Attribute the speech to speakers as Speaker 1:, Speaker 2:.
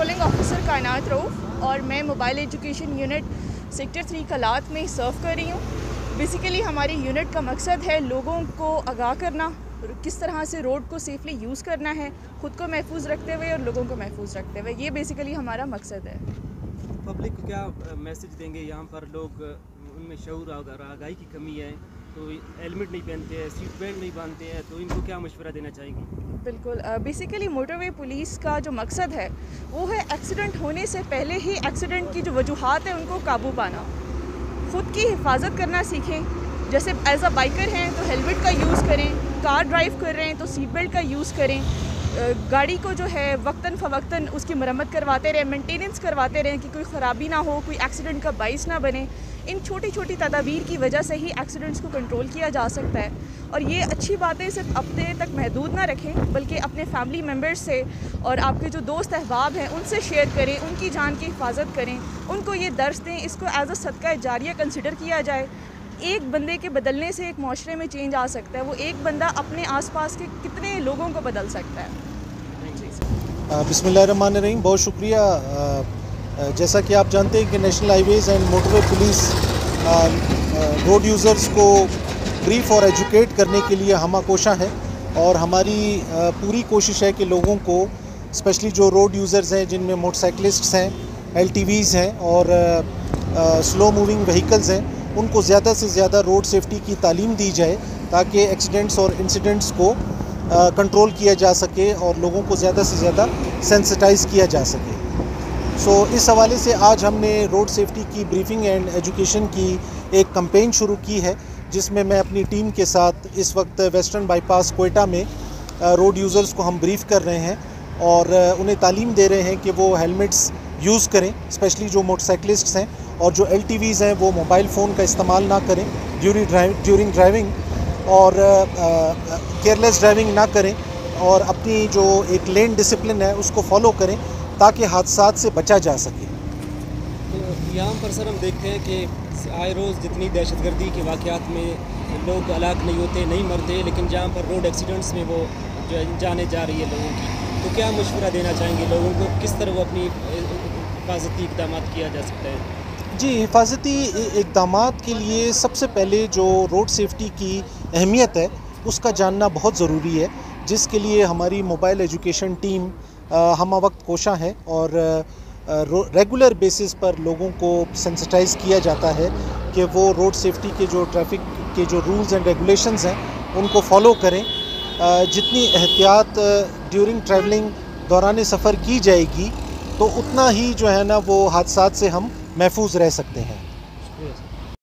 Speaker 1: Patrolling officer कायनात रऊफ़ और मैं मोबाइल एजुकेशन यूनिट सेक्टर 3 कलात में सर्व कर रही हूँ। बेसिकली हमारी यूनिट का मकसद है लोगों को आगाह करना, किस तरह से रोड को सेफली यूज़ करना है, ख़ुद को महफूज रखते हुए और लोगों को महफूज रखते हुए। ये बेसिकली हमारा मकसद है।
Speaker 2: पब्लिक को क्या मैसेज देंगे? यहाँ पर लोग उनमें शऊर आगाही की कमी है, तो हेलमेट नहीं पहनते हैं, सीट बेल्ट नहीं बांधते हैं, तो इनको क्या मशवरा देना चाहेंगी?
Speaker 1: बिल्कुल, बेसिकली मोटरवे पुलिस का जो मकसद है वो है एक्सीडेंट होने से पहले ही एक्सीडेंट की जो वजूहात हैं उनको काबू पाना। ख़ुद की हिफाजत करना सीखें, जैसे एज अ बाइकर हैं तो हेलमेट का यूज़ करें, कार ड्राइव कर रहे हैं तो सीट बेल्ट का यूज़ करें, गाड़ी को जो है वक्तन फ़वक्तन उसकी मरम्मत करवाते रहें, मेंटेनेंस करवाते रहें कि कोई ख़राबी ना हो, कोई एक्सीडेंट का बाइस ना बने। इन छोटी छोटी तदाबीर की वजह से ही एक्सीडेंट्स को कंट्रोल किया जा सकता है। और ये अच्छी बातें सिर्फ अपने तक महदूद ना रखें, बल्कि अपने फैमिली मेम्बर्स से और आपके जो दोस्त अहबाब हैं उनसे शेयर करें, उनकी जान की हिफाजत करें, उनको ये दर्स दें, इसको एज अ सदका जारिया कंसिडर किया जाए। एक बंदे के बदलने से एक माशरे में चेंज आ सकता है, वो एक बंदा अपने आसपास के कितने लोगों को बदल सकता है।
Speaker 3: बिस्मिल्लाहिर्रहमानिर्रहीम, बहुत शुक्रिया। जैसा कि आप जानते हैं कि national highways and motorway police road users को ब्रीफ और एजुकेट करने के लिए हमाकोशा है, और हमारी पूरी कोशिश है कि लोगों को, स्पेशली जो रोड यूज़र्स हैं जिनमें मोटरसाइकिलिस्ट्स हैं, LTVs हैं और स्लो मूविंग व्हीकल्स हैं, उनको ज़्यादा से ज़्यादा रोड सेफ्टी की तालीम दी जाए ताकि एक्सीडेंट्स और इंसिडेंट्स को कंट्रोल किया जा सके और लोगों को ज़्यादा से ज़्यादा सेंसिटाइज़ किया जा सके। इस हवाले से आज हमने रोड सेफ्टी की ब्रीफिंग एंड एजुकेशन की एक कैंपेन शुरू की है, जिसमें मैं अपनी टीम के साथ इस वक्त वेस्टर्न बाईपास कोयटा में रोड यूज़र्स को हम ब्रीफ कर रहे हैं और उन्हें तालीम दे रहे हैं कि वो हेलमेट्स यूज़ करें, स्पेशली जो मोटरसाइकिलिस्ट्स हैं, और जो LTVs हैं वो मोबाइल फ़ोन का इस्तेमाल ना करें ड्यूरिंग ड्राइविंग, और केयरलेस ड्राइविंग ना करें, और अपनी जो एक लेन डिसिप्लिन है उसको फॉलो करें ताकि हादसात से बचा जा सके।
Speaker 2: तो यहाँ पर सर हम देखते हैं कि आए रोज़ जितनी दहशतगर्दी के वाक़यात में लोग हलाक नहीं होते, नहीं मरते, लेकिन जहाँ पर रोड एक्सीडेंट्स में वो जो जाने जा रही है लोगों की, तो क्या मशवरा देना चाहेंगे लोगों को, किस तरह वो अपनी हिफाजती इक़दाम किया जा सकता है?
Speaker 3: जी, हिफाजती इक़दामात के लिए सबसे पहले जो रोड सेफ्टी की अहमियत है उसका जानना बहुत ज़रूरी है, जिसके लिए हमारी मोबाइल एजुकेशन टीम हम वक्त कोशा है और रेगुलर बेसिस पर लोगों को सेंसिटाइज़ किया जाता है कि वो रोड सेफ्टी के जो ट्रैफिक के जो रूल्स एंड रेगुलेशंस हैं उनको फॉलो करें। जितनी एहतियात ड्यूरिंग ट्रैवलिंग दौरान सफ़र की जाएगी तो उतना ही जो है ना वो हादसात से हम महफूज रह सकते हैं।